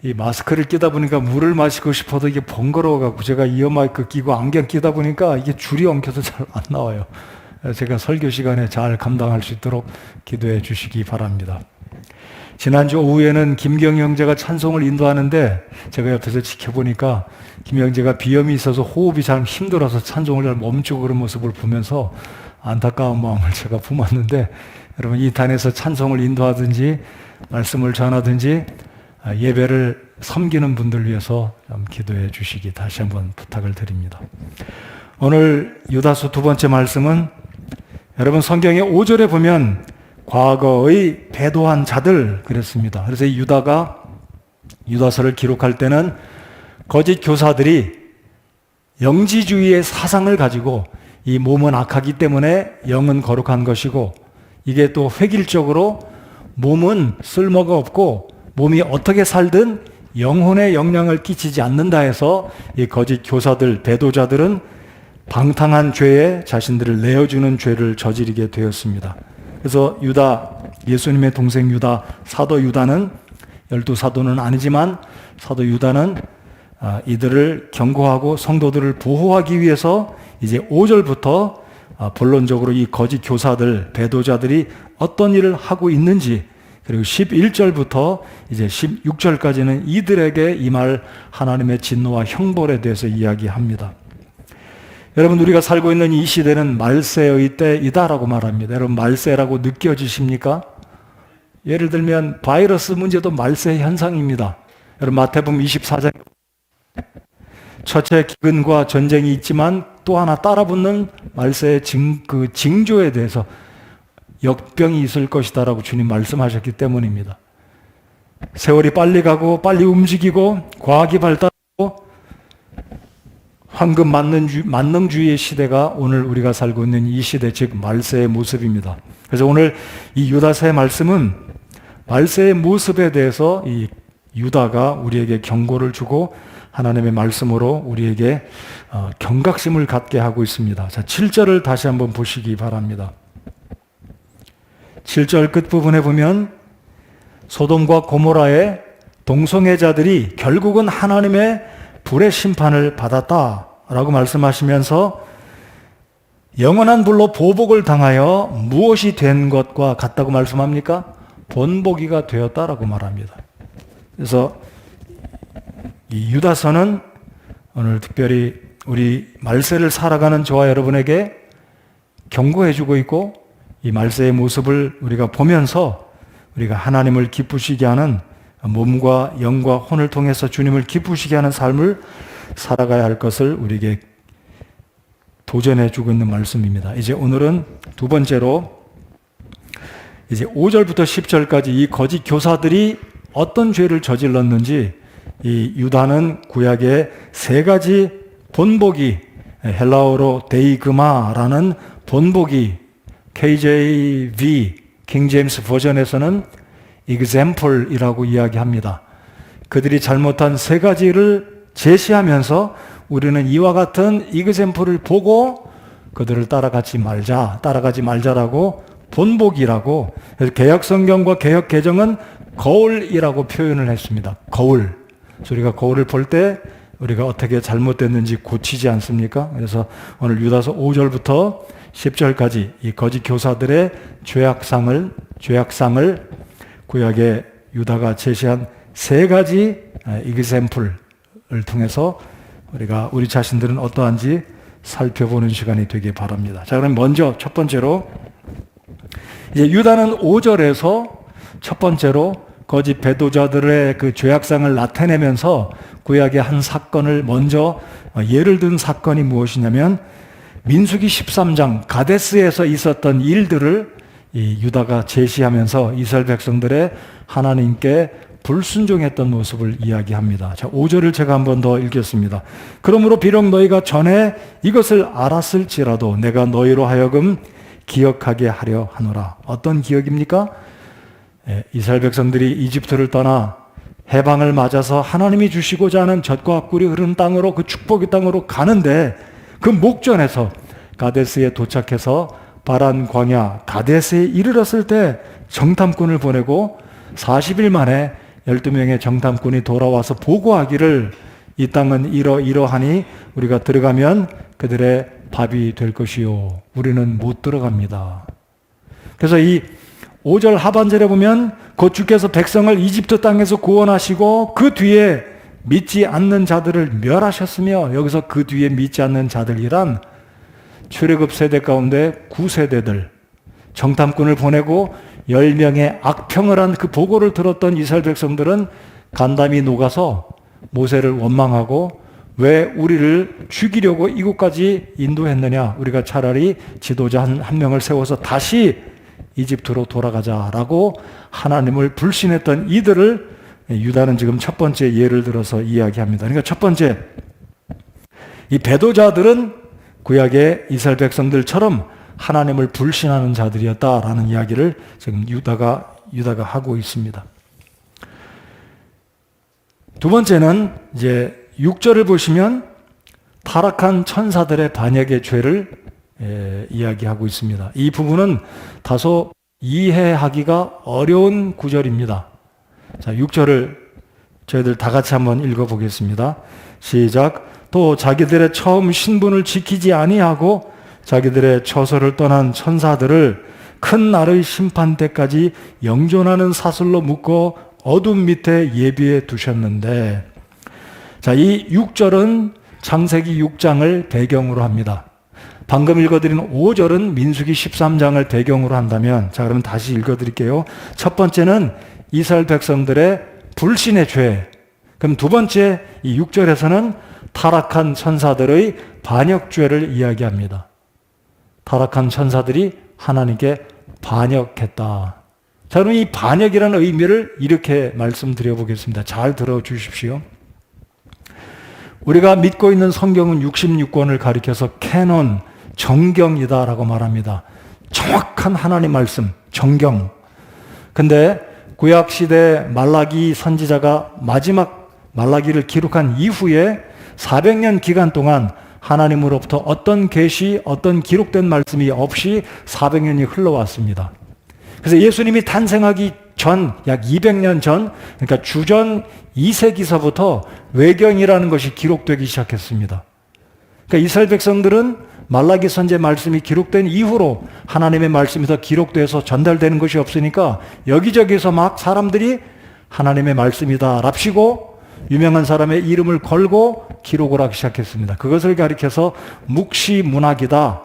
이 마스크를 끼다 보니까 물을 마시고 싶어도 이게 번거로워갖고 제가 이어마이크 끼고 안경 끼다 보니까 이게 줄이 엉켜서 잘 안 나와요. 제가 설교 시간에 잘 감당할 수 있도록 기도해 주시기 바랍니다. 지난주 오후에는 김경 형제가 찬송을 인도하는데 제가 옆에서 지켜보니까 김 형제가 비염이 있어서 호흡이 잘 힘들어서 찬송을 잘 멈추고 그런 모습을 보면서 안타까운 마음을 제가 품었는데, 여러분 이 단에서 찬송을 인도하든지 말씀을 전하든지 예배를 섬기는 분들 위해서 좀 기도해 주시기 다시 한번 부탁을 드립니다. 오늘 유다서 두 번째 말씀은 여러분 성경의 5절에 보면 과거의 배도한 자들 그랬습니다. 그래서 이 유다가 유다서를 기록할 때는 거짓 교사들이 영지주의의 사상을 가지고 이 몸은 악하기 때문에 영은 거룩한 것이고, 이게 또 획일적으로 몸은 쓸모가 없고 몸이 어떻게 살든 영혼에 영향을 끼치지 않는다 해서 이 거짓 교사들, 배도자들은 방탕한 죄에 자신들을 내어주는 죄를 저지르게 되었습니다. 그래서 유다, 예수님의 동생 유다, 사도 유다는 12사도는 아니지만 사도 유다는 이들을 경고하고 성도들을 보호하기 위해서 이제 5절부터 본론적으로 이 거짓 교사들, 배도자들이 어떤 일을 하고 있는지, 그리고 11절부터 이제 16절까지는 이들에게 임할 하나님의 진노와 형벌에 대해서 이야기합니다. 여러분, 우리가 살고 있는 이 시대는 말세의 때이다라고 말합니다. 여러분, 말세라고 느껴지십니까? 예를 들면 바이러스 문제도 말세 현상입니다. 여러분, 마태복음 24장 첫째 기근과 전쟁이 있지만 또 하나 따라붙는 말세의 징조에 대해서 역병이 있을 것이다라고 주님 말씀하셨기 때문입니다. 세월이 빨리 가고 빨리 움직이고 과학이 발달하고 황금 만능주의의 시대가 오늘 우리가 살고 있는 이 시대, 즉 말세의 모습입니다. 그래서 오늘 이 유다서의 말씀은 말세의 모습에 대해서 이 유다가 우리에게 경고를 주고 하나님의 말씀으로 우리에게 경각심을 갖게 하고 있습니다. 자, 7절을 다시 한번 보시기 바랍니다. 7절 끝부분에 보면 소돔과 고모라의 동성애자들이 결국은 하나님의 불의 심판을 받았다라고 말씀하시면서 영원한 불로 보복을 당하여 무엇이 된 것과 같다고 말씀합니까? 본보기가 되었다라고 말합니다. 그래서 이 유다서는 오늘 특별히 우리 말세를 살아가는 저와 여러분에게 경고해주고 있고, 이 말세의 모습을 우리가 보면서 우리가 하나님을 기쁘시게 하는, 몸과 영과 혼을 통해서 주님을 기쁘시게 하는 삶을 살아가야 할 것을 우리에게 도전해주고 있는 말씀입니다. 이제 오늘은 두 번째로 이제 5절부터 10절까지 이 거짓 교사들이 어떤 죄를 저질렀는지, 이 유다는 구약의 세 가지 본보기, 헬라어로 데이그마라는 본보기, KJV, 킹제임스 버전에서는 example이라고 이야기합니다. 그들이 잘못한 세 가지를 제시하면서 우리는 이와 같은 example을 보고 그들을 따라가지 말자라고 본보기라고, 그래서 개역 성경과 개역 개정은 거울이라고 표현을 했습니다. 거울. 그래서 우리가 거울을 볼 때 우리가 어떻게 잘못됐는지 고치지 않습니까? 그래서 오늘 유다서 5절부터 10절까지 이 거짓 교사들의 죄악상을 구약의 유다가 제시한 세 가지 example을 통해서 우리가 우리 자신들은 어떠한지 살펴보는 시간이 되길 바랍니다. 자, 그럼 먼저 첫 번째로 이제 유다는 5절에서 첫 번째로 거짓 배도자들의 그 죄악상을 나타내면서 구약의 한 사건을 먼저 예를 든 사건이 무엇이냐면 민수기 13장 가데스에서 있었던 일들을 이 유다가 제시하면서 이스라엘 백성들의 하나님께 불순종했던 모습을 이야기합니다. 자, 5절을 제가 한 번 더 읽겠습니다. 그러므로 비록 너희가 전에 이것을 알았을지라도 내가 너희로 하여금 기억하게 하려 하노라. 어떤 기억입니까? 이스라엘 백성들이 이집트를 떠나 해방을 맞아서 하나님이 주시고자 하는 젖과 꿀이 흐르는 땅으로, 그 축복의 땅으로 가는데 그 목전에서 가데스에 도착해서 바란 광야 가데스에 이르렀을 때 정탐꾼을 보내고 40일 만에 12명의 정탐꾼이 돌아와서 보고하기를 이 땅은 이러하니 우리가 들어가면 그들의 밥이 될 것이요 우리는 못 들어갑니다. 그래서 이 5절 하반절에 보면 곧 주께서 백성을 이집트 땅에서 구원하시고 그 뒤에 믿지 않는 자들을 멸하셨으며, 여기서 그 뒤에 믿지 않는 자들이란 출애굽 세대 가운데 9세대들, 정탐꾼을 보내고 10명의 악평을 한 그 보고를 들었던 이스라엘 백성들은 간담이 녹아서 모세를 원망하고 왜 우리를 죽이려고 이곳까지 인도했느냐, 우리가 차라리 지도자 한 명을 세워서 다시 이집트로 돌아가자라고 하나님을 불신했던 이들을 유다는 지금 첫 번째 예를 들어서 이야기합니다. 그러니까 첫 번째, 이 배도자들은 구약의 이스라엘 백성들처럼 하나님을 불신하는 자들이었다라는 이야기를 지금 유다가 하고 있습니다. 두 번째는 이제 6절을 보시면 타락한 천사들의 반역의 죄를 이야기하고 있습니다. 이 부분은 다소 이해하기가 어려운 구절입니다. 자, 6절을 저희들 다 같이 한번 읽어보겠습니다. 시작. 또 자기들의 처음 신분을 지키지 아니하고 자기들의 처소를 떠난 천사들을 큰 날의 심판 때까지 영존하는 사슬로 묶어 어둠 밑에 예비해 두셨는데, 자, 이 6절은 창세기 6장을 배경으로 합니다. 방금 읽어드린 5절은 민수기 13장을 배경으로 한다면, 자, 그러면 다시 읽어드릴게요. 첫 번째는 이스라엘 백성들의 불신의 죄. 그럼 두 번째 이 6절에서는 타락한 천사들의 반역죄를 이야기합니다. 타락한 천사들이 하나님께 반역했다. 자, 그럼 이 반역이라는 의미를 이렇게 말씀드려 보겠습니다. 잘 들어주십시오. 우리가 믿고 있는 성경은 66권을 가리켜서 캐논, 정경이다라고 말합니다. 정확한 하나님 말씀, 정경. 근데 구약시대 말라기 선지자가 마지막 말라기를 기록한 이후에 400년 기간 동안 하나님으로부터 어떤 계시, 어떤 기록된 말씀이 없이 400년이 흘러왔습니다. 그래서 예수님이 탄생하기 전, 약 200년 전, 그러니까 주전 2세기서부터 외경이라는 것이 기록되기 시작했습니다. 그러니까 이스라엘 백성들은 말라기 선지의 말씀이 기록된 이후로 하나님의 말씀이 더 기록돼서 전달되는 것이 없으니까 여기저기서 막 사람들이 하나님의 말씀이다 랍시고 유명한 사람의 이름을 걸고 기록을 하기 시작했습니다. 그것을 가리켜서 묵시문학이다,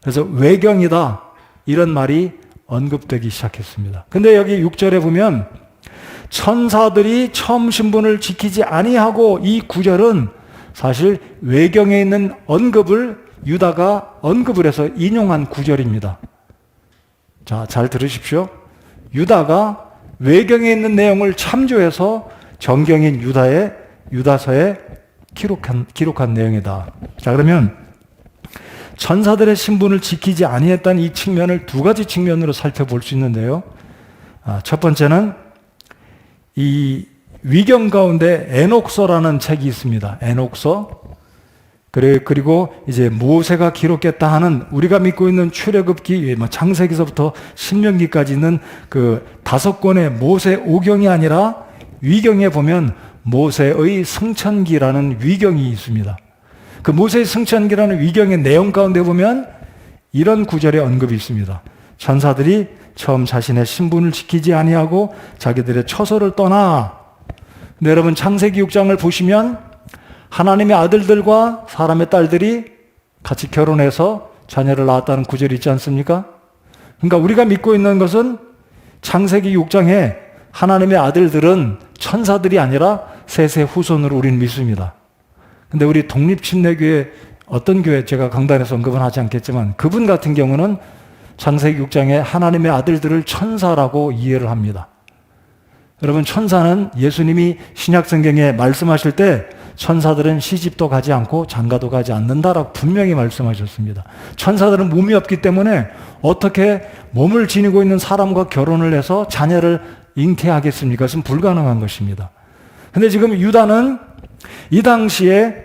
그래서 외경이다, 이런 말이 언급되기 시작했습니다. 근데 여기 6절에 보면 천사들이 처음 신분을 지키지 아니하고, 이 구절은 사실 외경에 있는 언급을 유다가 언급을 해서 인용한 구절입니다. 자, 잘 들으십시오. 유다가 외경에 있는 내용을 참조해서 정경인 유다서에 기록한 내용이다. 자, 그러면 천사들의 신분을 지키지 아니했다는 이 측면을 두 가지 측면으로 살펴볼 수 있는데요. 첫 번째는 이 위경 가운데 에녹서라는 책이 있습니다. 에녹서. 그리고 이제 모세가 기록했다 하는, 우리가 믿고 있는 출애굽기, 창세기서부터 신명기까지 있는 그 5권의 모세 오경이 아니라 위경에 보면 모세의 승천기라는 위경이 있습니다. 그 모세의 승천기라는 위경의 내용 가운데 보면 이런 구절의 언급이 있습니다. 천사들이 처음 자신의 신분을 지키지 아니하고 자기들의 처소를 떠나. 근데 여러분 창세기 6장을 보시면 하나님의 아들들과 사람의 딸들이 같이 결혼해서 자녀를 낳았다는 구절이 있지 않습니까? 그러니까 우리가 믿고 있는 것은 창세기 6장에 하나님의 아들들은 천사들이 아니라 셋의 후손으로 우리는 믿습니다. 근데 우리 독립침례교회 어떤 교회, 제가 강단에서 언급은 하지 않겠지만 그분 같은 경우는 창세기 6장에 하나님의 아들들을 천사라고 이해를 합니다. 여러분, 천사는 예수님이 신약성경에 말씀하실 때 천사들은 시집도 가지 않고 장가도 가지 않는다라고 분명히 말씀하셨습니다. 천사들은 몸이 없기 때문에 어떻게 몸을 지니고 있는 사람과 결혼을 해서 자녀를 잉태하겠습니까? 그것은 불가능한 것입니다. 근데 지금 유다는 이 당시에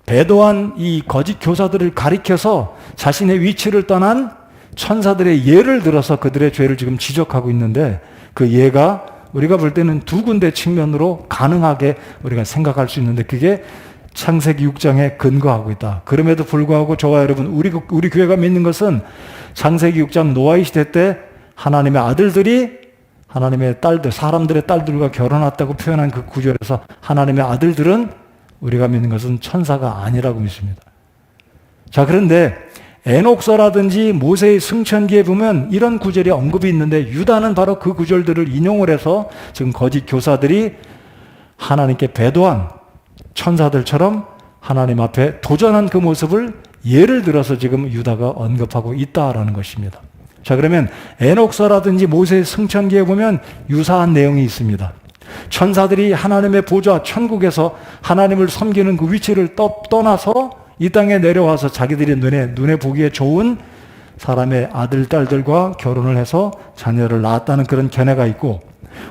배도한 이 거짓 교사들을 가리켜서 자신의 위치를 떠난 천사들의 예를 들어서 그들의 죄를 지금 지적하고 있는데, 그 예가 우리가 볼 때는 두 군데 측면으로 가능하게 우리가 생각할 수 있는데 그게 창세기 6장에 근거하고 있다. 그럼에도 불구하고 저와 여러분, 우리 교회가 믿는 것은 창세기 6장 노아의 시대 때 하나님의 아들들이 하나님의 딸들, 사람들의 딸들과 결혼했다고 표현한 그 구절에서 하나님의 아들들은 우리가 믿는 것은 천사가 아니라고 믿습니다. 자, 그런데 에녹서라든지 모세의 승천기에 보면 이런 구절이 언급이 있는데 유다는 바로 그 구절들을 인용을 해서 지금 거짓 교사들이 하나님께 배도한 천사들처럼 하나님 앞에 도전한 그 모습을 예를 들어서 지금 유다가 언급하고 있다라는 것입니다. 자, 그러면 에녹서라든지 모세의 승천기에 보면 유사한 내용이 있습니다. 천사들이 하나님의 보좌 천국에서 하나님을 섬기는 그 위치를 떠나서 이 땅에 내려와서 자기들이 눈에 보기에 좋은 사람의 아들, 딸들과 결혼을 해서 자녀를 낳았다는 그런 견해가 있고,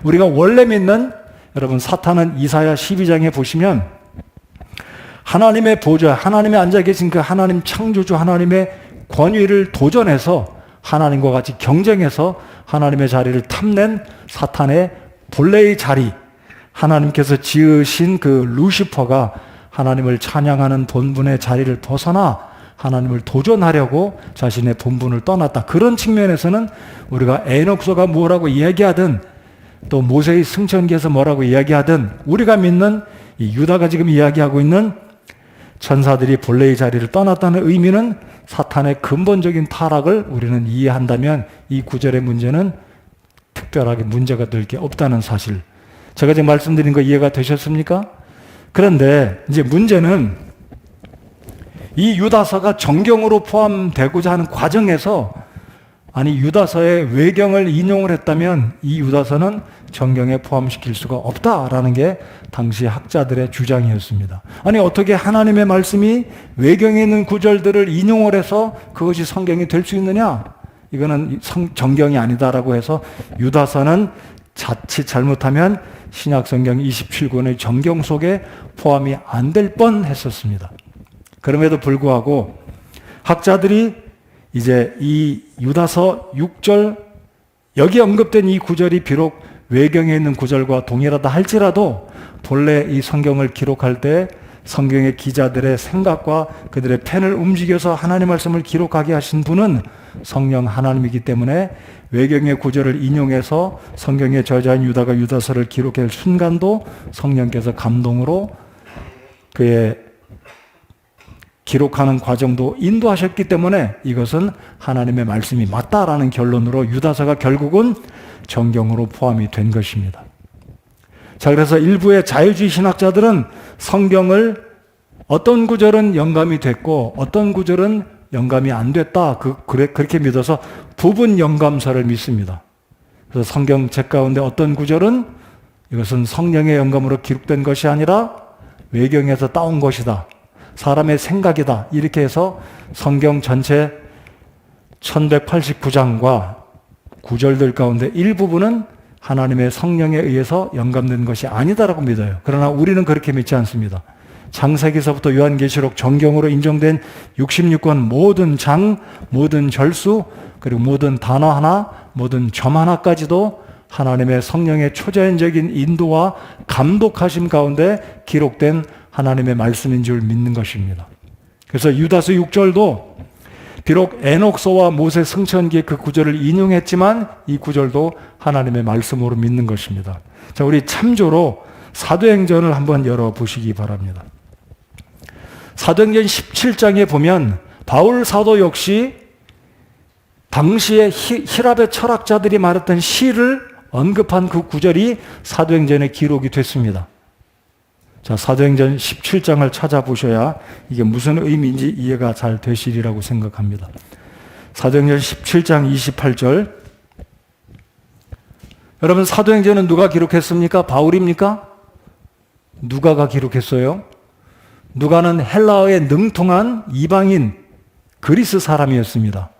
우리가 원래 믿는, 여러분 사탄은 이사야 12장에 보시면 하나님의 보좌, 하나님이 앉아 계신 그 하나님 창조주 하나님의 권위를 도전해서 하나님과 같이 경쟁해서 하나님의 자리를 탐낸 사탄의 본래의 자리, 하나님께서 지으신 그 루시퍼가 하나님을 찬양하는 본분의 자리를 벗어나 하나님을 도전하려고 자신의 본분을 떠났다. 그런 측면에서는 우리가 에녹서가 뭐라고 이야기하든 또 모세의 승천기에서 뭐라고 이야기하든 우리가 믿는 이 유다가 지금 이야기하고 있는 천사들이 본래의 자리를 떠났다는 의미는 사탄의 근본적인 타락을 우리는 이해한다면 이 구절의 문제는 특별하게 문제가 될 게 없다는 사실. 제가 지금 말씀드린 거 이해가 되셨습니까? 그런데 이제 문제는 이 유다서가 정경으로 포함되고자 하는 과정에서, 아니 유다서의 외경을 인용을 했다면 이 유다서는 정경에 포함시킬 수가 없다라는 게 당시 학자들의 주장이었습니다. 아니 어떻게 하나님의 말씀이 외경에 있는 구절들을 인용을 해서 그것이 성경이 될 수 있느냐? 이거는 정경이 아니다라고 해서 유다서는 자칫 잘못하면 신약성경 27권의 정경 속에 포함이 안 될 뻔했었습니다. 그럼에도 불구하고 학자들이 이제 이 유다서 6절 여기 언급된 이 구절이 비록 외경에 있는 구절과 동일하다 할지라도 본래 이 성경을 기록할 때 성경의 기자들의 생각과 그들의 펜을 움직여서 하나님의 말씀을 기록하게 하신 분은 성령 하나님이기 때문에 외경의 구절을 인용해서 성경의 저자인 유다가 유다서를 기록할 순간도 성령께서 감동으로 그의 기록하는 과정도 인도하셨기 때문에 이것은 하나님의 말씀이 맞다라는 결론으로 유다서가 결국은 정경으로 포함이 된 것입니다. 자, 그래서 일부의 자유주의 신학자들은 성경을 어떤 구절은 영감이 됐고 어떤 구절은 영감이 안 됐다, 그렇게 믿어서 부분 영감서를 믿습니다. 그래서 성경책 가운데 어떤 구절은 이것은 성령의 영감으로 기록된 것이 아니라 외경에서 따온 것이다, 사람의 생각이다, 이렇게 해서 성경 전체 1189장과 구절들 가운데 일부분은 하나님의 성령에 의해서 영감된 것이 아니다라고 믿어요. 그러나 우리는 그렇게 믿지 않습니다. 창세기서부터 요한계시록 정경으로 인정된 66권 모든 장, 모든 절수, 그리고 모든 단어 하나, 모든 점 하나까지도 하나님의 성령의 초자연적인 인도와 감독하심 가운데 기록된 하나님의 말씀인 줄 믿는 것입니다. 그래서 유다서 6절도 비록 에녹서와 모세 승천기의 그 구절을 인용했지만 이 구절도 하나님의 말씀으로 믿는 것입니다. 자, 우리 참조로 사도행전을 한번 열어보시기 바랍니다. 사도행전 17장에 보면 바울 사도 역시 당시에 히랍의 철학자들이 말했던 시를 언급한 그 구절이 사도행전에 기록이 됐습니다. 자, 사도행전 17장을 찾아보셔야 이게 무슨 의미인지 이해가 잘 되시리라고 생각합니다. 사도행전 17장 28절. 여러분, 사도행전은 누가 기록했습니까? 바울입니까? 누가가 기록했어요? 누가는 헬라어에 능통한 이방인 그리스 사람이었습니다.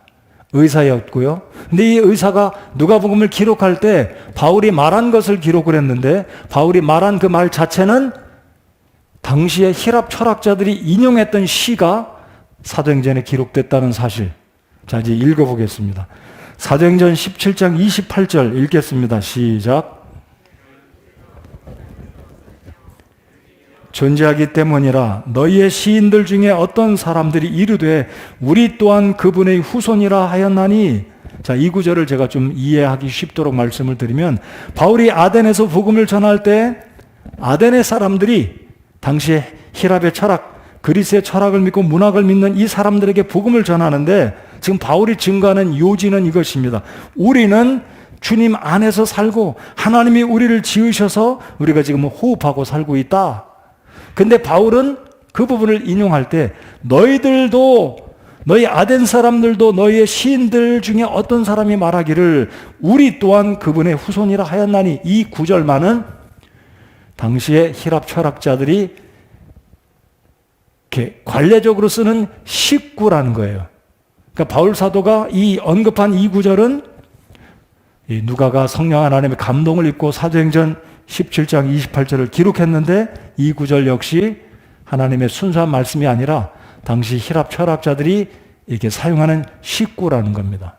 의사였고요. 근데 이 의사가 누가복음을 기록할 때 바울이 말한 것을 기록을 했는데 바울이 말한 그 말 자체는 당시에 히랍 철학자들이 인용했던 시가 사도행전에 기록됐다는 사실. 자, 이제 읽어보겠습니다. 사도행전 17장 28절 읽겠습니다. 시작. 존재하기 때문이라. 너희의 시인들 중에 어떤 사람들이 이르되 우리 또한 그분의 후손이라 하였나니. 자, 이 구절을 제가 좀 이해하기 쉽도록 말씀을 드리면, 바울이 아덴에서 복음을 전할 때 아덴의 사람들이 당시에 히랍의 철학, 그리스의 철학을 믿고 문학을 믿는 이 사람들에게 복음을 전하는데, 지금 바울이 증거하는 요지는 이것입니다. 우리는 주님 안에서 살고 하나님이 우리를 지으셔서 우리가 지금 호흡하고 살고 있다. 근데 바울은 그 부분을 인용할 때 너희들도, 너희 아덴 사람들도 너희의 시인들 중에 어떤 사람이 말하기를 우리 또한 그분의 후손이라 하였나니, 이 구절만은 당시의 히랍 철학자들이 이렇게 관례적으로 쓰는 식구라는 거예요. 그러니까 바울 사도가 이 언급한 이 구절은 이 누가가 성령 하나님의 감동을 입고 사도행전 17장 28절을 기록했는데, 이 구절 역시 하나님의 순수한 말씀이 아니라 당시 히랍 철학자들이 이렇게 사용하는 식구라는 겁니다.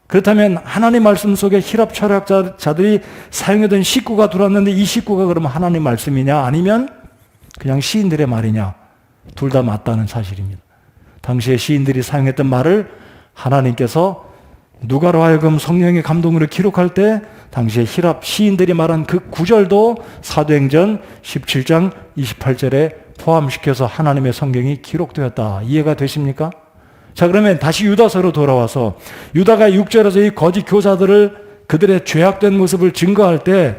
그렇다면 하나님 말씀 속에 히랍 철학자들이 사용하던 식구가 들어왔는데, 이 식구가 그러면 하나님 말씀이냐 아니면 그냥 시인들의 말이냐, 둘 다 맞다는 사실입니다. 당시에 시인들이 사용했던 말을 하나님께서 누가로 하여금 성령의 감동으로 기록할 때 당시에 히랍 시인들이 말한 그 구절도 사도행전 17장 28절에 포함시켜서 하나님의 성경이 기록되었다. 이해가 되십니까? 자, 그러면 다시 유다서로 돌아와서 유다가 6절에서 이 거짓 교사들을, 그들의 죄악된 모습을 증거할 때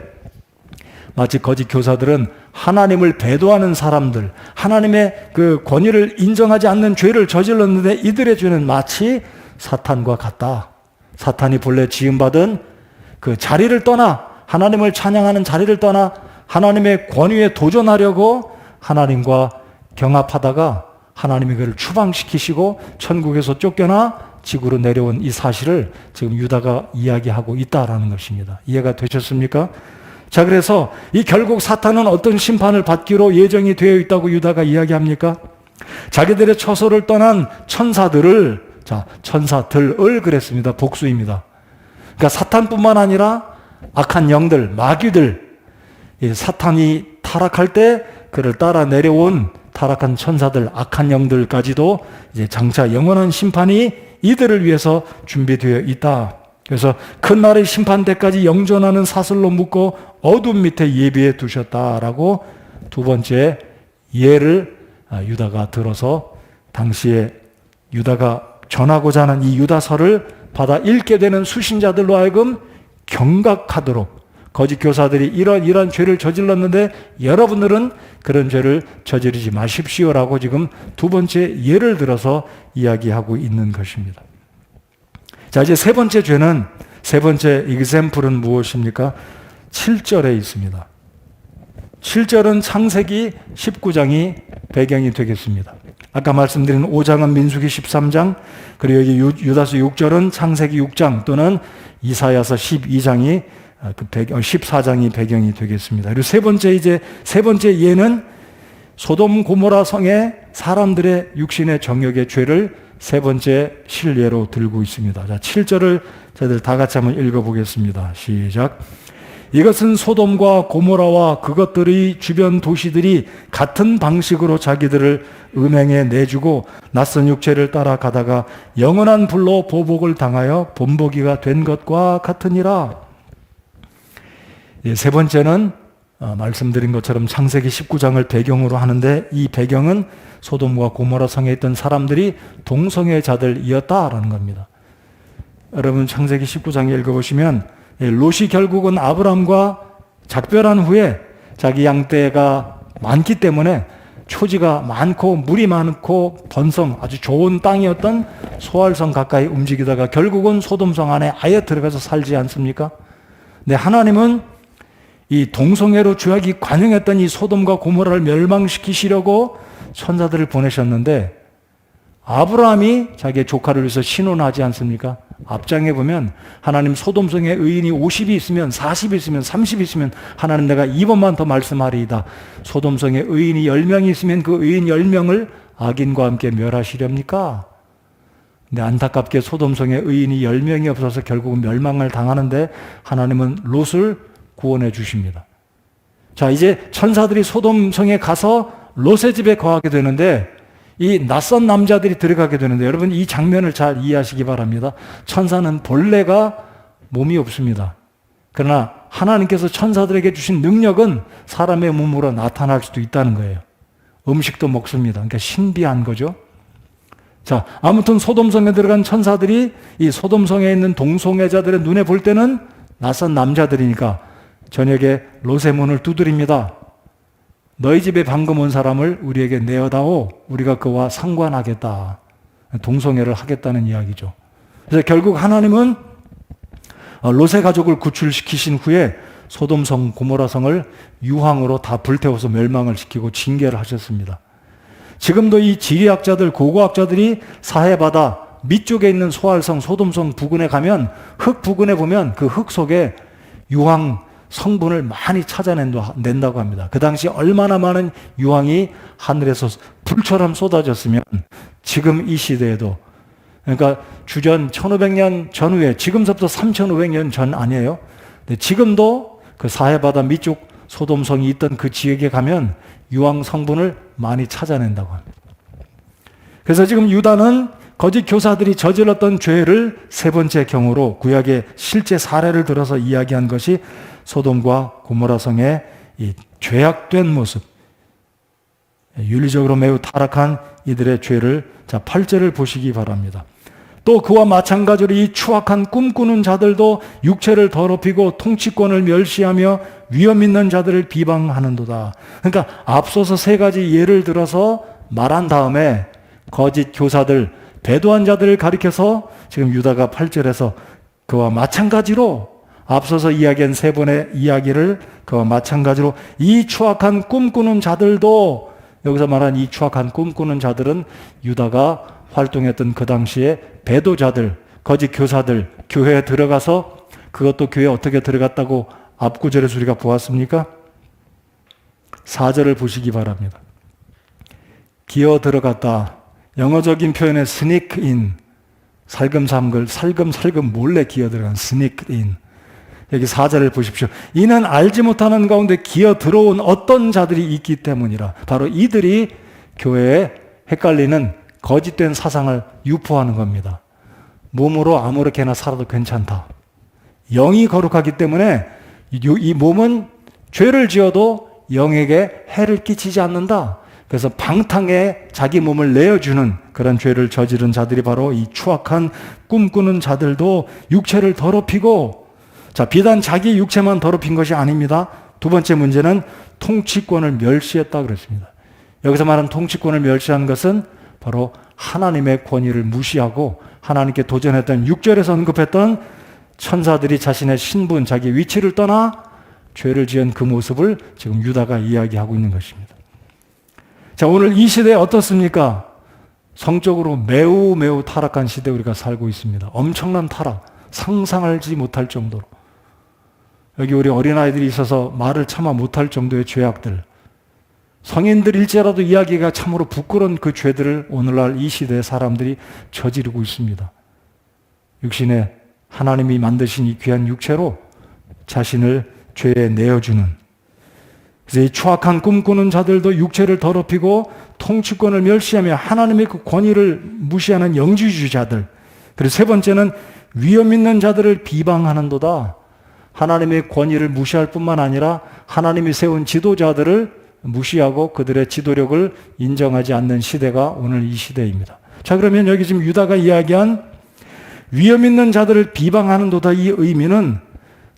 마치 거짓 교사들은 하나님을 배도하는 사람들, 하나님의 그 권위를 인정하지 않는 죄를 저질렀는데 이들의 죄는 마치 사탄과 같다. 사탄이 본래 지음받은 그 자리를 떠나, 하나님을 찬양하는 자리를 떠나 하나님의 권위에 도전하려고 하나님과 경합하다가 하나님이 그를 추방시키시고 천국에서 쫓겨나 지구로 내려온 이 사실을 지금 유다가 이야기하고 있다라는 것입니다. 이해가 되셨습니까? 자, 그래서 이 결국 사탄은 어떤 심판을 받기로 예정이 되어 있다고 유다가 이야기합니까? 자기들의 처소를 떠난 천사들을, 자, 천사들을 그랬습니다. 복수입니다. 그러니까 사탄뿐만 아니라 악한 영들, 마귀들, 사탄이 타락할 때 그를 따라 내려온 타락한 천사들, 악한 영들까지도 이제 장차 영원한 심판이 이들을 위해서 준비되어 있다. 그래서 큰 날의 심판 때까지 영존하는 사슬로 묶고 어둠 밑에 예비해 두셨다라고 두 번째 예를 유다가 들어서 당시에 유다가 전하고자 하는 이 유다서를 받아 읽게 되는 수신자들로 하여금 경각하도록, 거짓 교사들이 이런 죄를 저질렀는데 여러분들은 그런 죄를 저지르지 마십시오라고 지금 두 번째 예를 들어서 이야기하고 있는 것입니다. 자, 이제 세 번째 죄는, 세 번째 example은 무엇입니까? 7절에 있습니다. 7절은 창세기 19장이 배경이 되겠습니다. 아까 말씀드린 5장은 민수기 13장, 그리고 여기 유다서 6절은 창세기 6장 또는 이사야서 12장이 14장이 배경이 되겠습니다. 그리고 세 번째 예는 소돔 고모라 성의 사람들의 육신의 정욕의 죄를 세 번째 실예로 들고 있습니다. 자, 7절을 저희들 다 같이 한번 읽어보겠습니다. 시작. 이것은 소돔과 고모라와 그것들의 주변 도시들이 같은 방식으로 자기들을 음행에 내주고 낯선 육체를 따라가다가 영원한 불로 보복을 당하여 본보기가 된 것과 같으니라. 세 번째는 말씀드린 것처럼 창세기 19장을 배경으로 하는데, 이 배경은 소돔과 고모라 성에 있던 사람들이 동성애 자들이었다라는 겁니다. 여러분 창세기 19장 읽어보시면 롯이 결국은 아브람과 작별한 후에 자기 양떼가 많기 때문에 초지가 많고 물이 많고 번성, 아주 좋은 땅이었던 소알성 가까이 움직이다가 결국은 소돔성 안에 아예 들어가서 살지 않습니까? 근데 하나님은 이 동성애로 죄악이 관영했던 이 소돔과 고모라를 멸망시키시려고 천사들을 보내셨는데, 아브라함이 자기의 조카를 위해서 신혼하지 않습니까? 앞장에 보면 하나님 소돔성에 의인이 50이 있으면 40이 있으면 30이 있으면 하나님 내가 이번만 더 말씀하리이다. 소돔성에 의인이 10명이 있으면 그 의인 10명을 악인과 함께 멸하시렵니까? 근데 안타깝게 소돔성에 의인이 10명이 없어서 결국은 멸망을 당하는데 하나님은 롯을 구원해 주십니다. 자, 이제 천사들이 소돔 성에 가서 롯의 집에 거하게 되는데 이 낯선 남자들이 들어가게 되는데 여러분 이 장면을 잘 이해하시기 바랍니다. 천사는 본래가 몸이 없습니다. 그러나 하나님께서 천사들에게 주신 능력은 사람의 몸으로 나타날 수도 있다는 거예요. 음식도 먹습니다. 그러니까 신비한 거죠. 자, 아무튼 소돔성에 들어간 천사들이 이 소돔성에 있는 동성애자들의 눈에 볼 때는 낯선 남자들이니까 저녁에 롯의 문을 두드립니다. 너희 집에 방금 온 사람을 우리에게 내어다오. 우리가 그와 상관하겠다. 동성애를 하겠다는 이야기죠. 그래서 결국 하나님은 롯의 가족을 구출시키신 후에 소돔성, 고모라성을 유황으로 다 불태워서 멸망을 시키고 징계를 하셨습니다. 지금도 이 지리학자들, 고고학자들이 사해바다 밑쪽에 있는 소알성, 소돔성 부근에 가면 흙 부근에 보면 그 흙 속에 유황 성분을 많이 찾아낸다고 합니다. 그 당시 얼마나 많은 유황이 하늘에서 불처럼 쏟아졌으면 지금 이 시대에도, 그러니까 주전 1500년 전후에 지금서부터 3500년 전 아니에요. 근데 지금도 그 사해바다 밑쪽 소돔성이 있던 그 지역에 가면 유황 성분을 많이 찾아낸다고 합니다. 그래서 지금 유다는 거짓 교사들이 저질렀던 죄를 세 번째 경우로 구약의 실제 사례를 들어서 이야기한 것이 소돔과 고모라성의 이 죄악된 모습, 윤리적으로 매우 타락한 이들의 죄를, 자 8절을 보시기 바랍니다. 또 그와 마찬가지로 이 추악한 꿈꾸는 자들도 육체를 더럽히고 통치권을 멸시하며 위험 있는 자들을 비방하는도다. 그러니까 앞서서 세 가지 예를 들어서 말한 다음에 거짓 교사들, 배도한 자들을 가리켜서 지금 유다가 8절에서 그와 마찬가지로 앞서서 이야기한 세 번의 이야기를 그와 마찬가지로 이 추악한 꿈꾸는 자들도, 여기서 말한 이 추악한 꿈꾸는 자들은 유다가 활동했던 그 당시에 배도자들, 거짓 교사들, 교회에 들어가서 그것도 교회에 어떻게 들어갔다고 앞구절에서 우리가 보았습니까? 4절을 보시기 바랍니다. 기어 들어갔다. 영어적인 표현에 sneak in, 살금살금 몰래 기어 들어간 sneak in. 여기 4절을 보십시오. 이는 알지 못하는 가운데 기어 들어온 어떤 자들이 있기 때문이라. 바로 이들이 교회에 헷갈리는 거짓된 사상을 유포하는 겁니다. 몸으로 아무렇게나 살아도 괜찮다. 영이 거룩하기 때문에 이 몸은 죄를 지어도 영에게 해를 끼치지 않는다. 그래서 방탕에 자기 몸을 내어주는 그런 죄를 저지른 자들이 바로 이 추악한 꿈꾸는 자들도 육체를 더럽히고, 자, 비단 자기 육체만 더럽힌 것이 아닙니다. 두 번째 문제는 통치권을 멸시했다 그랬습니다. 여기서 말하는 통치권을 멸시한 것은 바로 하나님의 권위를 무시하고 하나님께 도전했던 6절에서 언급했던 천사들이 자신의 신분, 자기 위치를 떠나 죄를 지은 그 모습을 지금 유다가 이야기하고 있는 것입니다. 자, 오늘 이 시대에 어떻습니까? 성적으로 매우 타락한 시대에 우리가 살고 있습니다. 엄청난 타락, 상상하지 못할 정도로. 여기 우리 어린아이들이 있어서 말을 차마 못할 정도의 죄악들, 성인들일지라도 이야기가 참으로 부끄러운 그 죄들을 오늘날 이 시대의 사람들이 저지르고 있습니다. 육신에 하나님이 만드신 이 귀한 육체로 자신을 죄에 내어주는, 그래서 이 추악한 꿈꾸는 자들도 육체를 더럽히고 통치권을 멸시하며 하나님의 그 권위를 무시하는 영지주의자들, 그리고 세 번째는 위험 있는 자들을 비방하는도다. 하나님의 권위를 무시할 뿐만 아니라 하나님이 세운 지도자들을 무시하고 그들의 지도력을 인정하지 않는 시대가 오늘 이 시대입니다. 자, 그러면 여기 지금 유다가 이야기한 위험 있는 자들을 비방하는도다, 이 의미는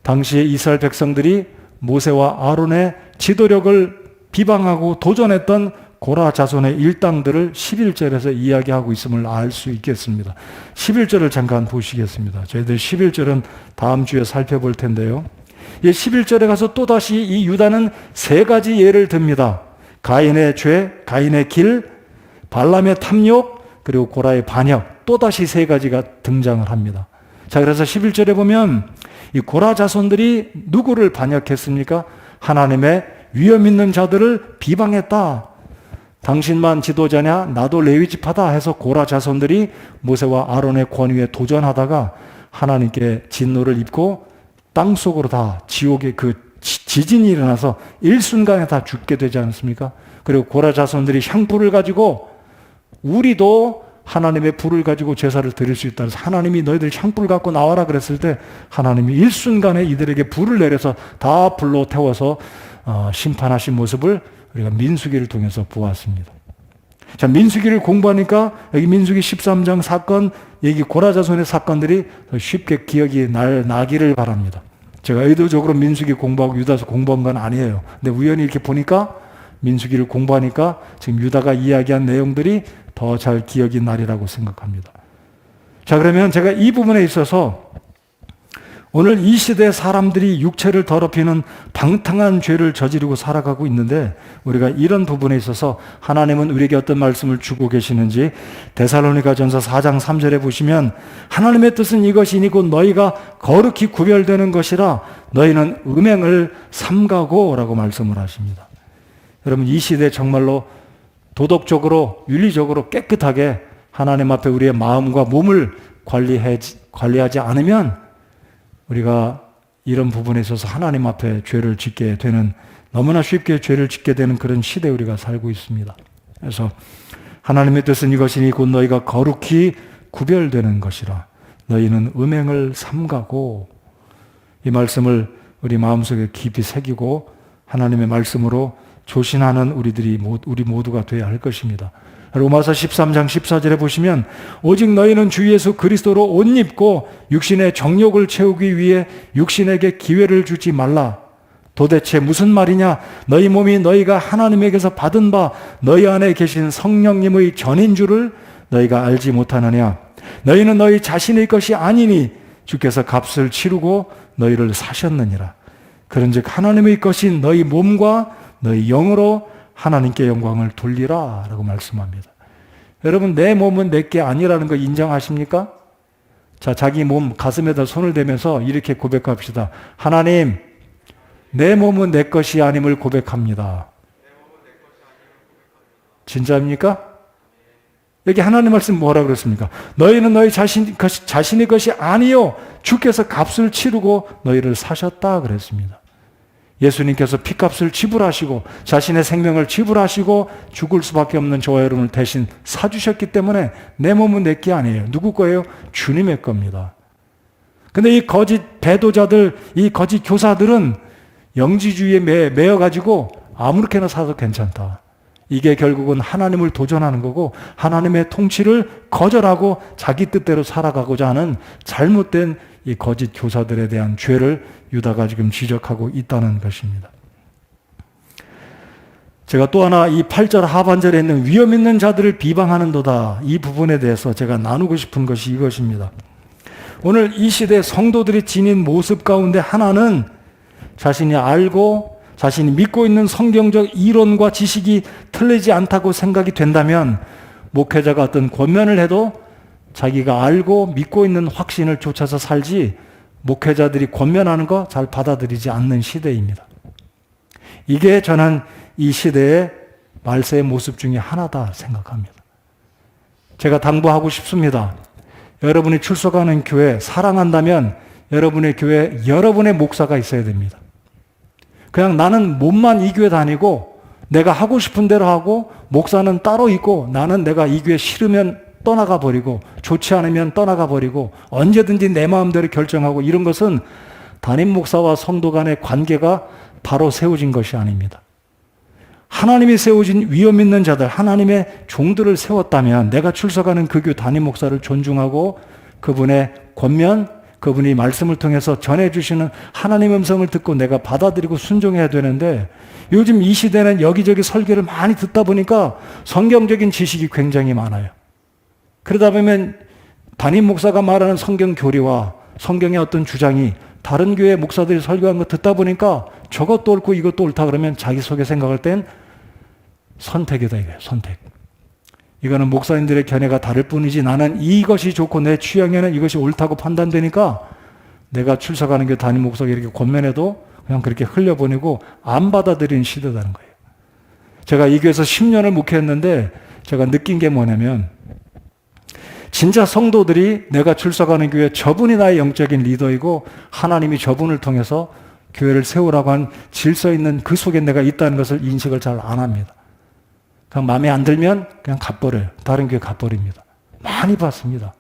당시에 이스라엘 백성들이 모세와 아론의 지도력을 비방하고 도전했던 고라 자손의 일당들을 11절에서 이야기하고 있음을 알 수 있겠습니다. 11절을 잠깐 보시겠습니다. 저희들 11절은 다음 주에 살펴볼 텐데요. 11절에 가서 또다시 이 유다는 세 가지 예를 듭니다. 가인의 죄, 가인의 길, 발람의 탐욕, 그리고 고라의 반역, 또다시 세 가지가 등장을 합니다. 자, 그래서 11절에 보면 이 고라 자손들이 누구를 반역했습니까? 하나님의 위험 있는 자들을 비방했다. 당신만 지도자냐? 나도 레위 지파다 해서 고라 자손들이 모세와 아론의 권위에 도전하다가 하나님께 진노를 입고 땅속으로 다 지옥의 그 지진이 일어나서 일순간에 다 죽게 되지 않습니까? 그리고 고라 자손들이 향불을 가지고 우리도 하나님의 불을 가지고 제사를 드릴 수 있다. 그래서 하나님이 너희들 향불 갖고 나와라 그랬을 때 하나님이 일순간에 이들에게 불을 내려서 다 불로 태워서 심판하신 모습을 우리가 민수기를 통해서 보았습니다. 자, 민수기를 공부하니까 여기 민수기 13장 사건, 여기 고라 자손의 사건들이 쉽게 기억이 나기를 바랍니다. 제가 의도적으로 민수기 공부하고 유다서 공부한 건 아니에요. 근데 우연히 이렇게 보니까 민수기를 공부하니까 지금 유다가 이야기한 내용들이 더 잘 기억이 나리라고 생각합니다. 자, 그러면 제가 이 부분에 있어서 오늘 이 시대 사람들이 육체를 더럽히는 방탕한 죄를 저지르고 살아가고 있는데 우리가 이런 부분에 있어서 하나님은 우리에게 어떤 말씀을 주고 계시는지 데살로니가전서 4장 3절에 보시면 하나님의 뜻은 이것이니 곧 너희가 거룩히 구별되는 것이라 너희는 음행을 삼가고 라고 말씀을 하십니다. 여러분, 이 시대에 정말로 도덕적으로 윤리적으로 깨끗하게 하나님 앞에 우리의 마음과 몸을 관리하지 않으면 우리가 이런 부분에 있어서 하나님 앞에 죄를 짓게 되는, 너무나 쉽게 죄를 짓게 되는 그런 시대에 우리가 살고 있습니다. 그래서 하나님의 뜻은 이것이니 곧 너희가 거룩히 구별되는 것이라 너희는 음행을 삼가고, 이 말씀을 우리 마음속에 깊이 새기고 하나님의 말씀으로 조신하는 우리 모두가 되어야 할 것입니다. 로마서 13장 14절에 보시면 오직 너희는 주 예수 그리스도로 옷 입고 육신의 정욕을 채우기 위해 육신에게 기회를 주지 말라. 도대체 무슨 말이냐? 너희 몸이 너희가 하나님에게서 받은 바 너희 안에 계신 성령님의 전인 줄을 너희가 알지 못하느냐? 너희는 너희 자신의 것이 아니니 주께서 값을 치르고 너희를 사셨느니라. 그런즉 하나님의 것인 너희 몸과 너희 영으로 하나님께 영광을 돌리라 라고 말씀합니다. 여러분, 내 몸은 내게 아니라는 거 인정하십니까? 자, 자기 몸 가슴에다 손을 대면서 이렇게 고백합시다. 하나님, 내 몸은 내 것이 아님을 고백합니다. 진짜입니까? 여기 하나님 말씀 뭐라 그랬습니까? 너희는 너희 자신의 것이 아니요 주께서 값을 치르고 너희를 사셨다 그랬습니다. 예수님께서 피값을 지불하시고 자신의 생명을 지불하시고 죽을 수밖에 없는 저와 여러분을 대신 사주셨기 때문에 내 몸은 내 게 아니에요. 누구 거예요? 주님의 겁니다. 근데 이 거짓 배도자들, 이 거짓 교사들은 영지주의에 매여가지고 아무렇게나 사도 괜찮다. 이게 결국은 하나님을 도전하는 거고 하나님의 통치를 거절하고 자기 뜻대로 살아가고자 하는 잘못된 이 거짓 교사들에 대한 죄를 유다가 지금 지적하고 있다는 것입니다. 제가 또 하나 이 8절 하반절에 있는 위험 있는 자들을 비방하는도다, 이 부분에 대해서 제가 나누고 싶은 것이 이것입니다. 오늘 이 시대 성도들이 지닌 모습 가운데 하나는 자신이 알고 자신이 믿고 있는 성경적 이론과 지식이 틀리지 않다고 생각이 된다면 목회자가 어떤 권면을 해도 자기가 알고 믿고 있는 확신을 쫓아서 살지 목회자들이 권면하는 거 잘 받아들이지 않는 시대입니다. 이게 저는 이 시대의 말세의 모습 중에 하나다 생각합니다. 제가 당부하고 싶습니다. 여러분이 출석하는 교회 사랑한다면 여러분의 교회에 여러분의 목사가 있어야 됩니다. 그냥 나는 몸만 이 교회 다니고 내가 하고 싶은 대로 하고 목사는 따로 있고 나는 내가 이 교회 싫으면 떠나가 버리고 좋지 않으면 떠나가 버리고 언제든지 내 마음대로 결정하고, 이런 것은 담임 목사와 성도 간의 관계가 바로 세워진 것이 아닙니다. 하나님이 세워진 위험 있는 자들, 하나님의 종들을 세웠다면 내가 출석하는 그 교회 담임 목사를 존중하고 그분의 권면, 그분이 말씀을 통해서 전해주시는 하나님의 음성을 듣고 내가 받아들이고 순종해야 되는데, 요즘 이 시대는 여기저기 설교를 많이 듣다 보니까 성경적인 지식이 굉장히 많아요. 그러다 보면 담임 목사가 말하는 성경 교리와 성경의 어떤 주장이 다른 교회 목사들이 설교한 거 듣다 보니까 저것도 옳고 이것도 옳다 그러면 자기 속에 생각할 땐 선택이다, 이거예요. 선택. 이거는 목사님들의 견해가 다를 뿐이지 나는 이것이 좋고 내 취향에는 이것이 옳다고 판단되니까 내가 출석하는 게 담임 목사가 이렇게 권면해도 그냥 그렇게 흘려보내고 안 받아들이는 시대라는 거예요. 제가 이 교회에서 10년을 목회했는데 제가 느낀 게 뭐냐면, 진짜 성도들이 내가 출석하는 교회 저분이 나의 영적인 리더이고 하나님이 저분을 통해서 교회를 세우라고 한 질서 있는 그 속에 내가 있다는 것을 인식을 잘 안 합니다. 그냥 마음에 안 들면 그냥 가버려요. 다른 교회 가버립니다. 많이 봤습니다.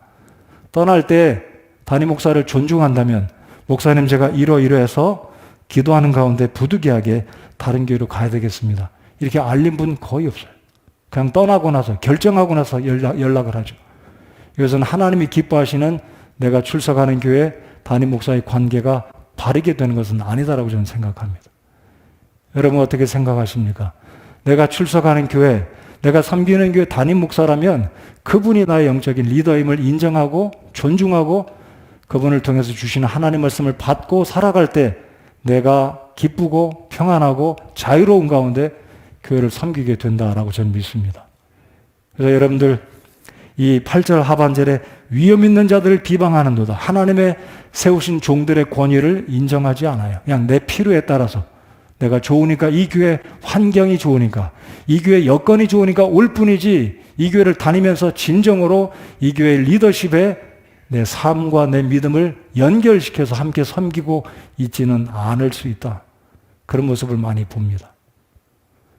떠날 때 담임 목사를 존중한다면 목사님 제가 이러이러해서 기도하는 가운데 부득이하게 다른 교회로 가야 되겠습니다. 이렇게 알린 분 거의 없어요. 그냥 떠나고 나서 결정하고 나서 연락을 하죠. 이것은 하나님이 기뻐하시는 내가 출석하는 교회 담임 목사의 관계가 바르게 되는 것은 아니다라고 저는 생각합니다. 여러분 어떻게 생각하십니까? 내가 출석하는 교회, 내가 섬기는 교회 담임 목사라면 그분이 나의 영적인 리더임을 인정하고 존중하고 그분을 통해서 주시는 하나님 말씀을 받고 살아갈 때 내가 기쁘고 평안하고 자유로운 가운데 교회를 섬기게 된다라고 저는 믿습니다. 그래서 여러분들 이 8절 하반절에 위험 있는 자들을 비방하는도다. 하나님의 세우신 종들의 권위를 인정하지 않아요. 그냥 내 필요에 따라서 내가 좋으니까 이 교회 환경이 좋으니까 이 교회 여건이 좋으니까 올 뿐이지 이 교회를 다니면서 진정으로 이 교회의 리더십에 내 삶과 내 믿음을 연결시켜서 함께 섬기고 있지는 않을 수 있다. 그런 모습을 많이 봅니다.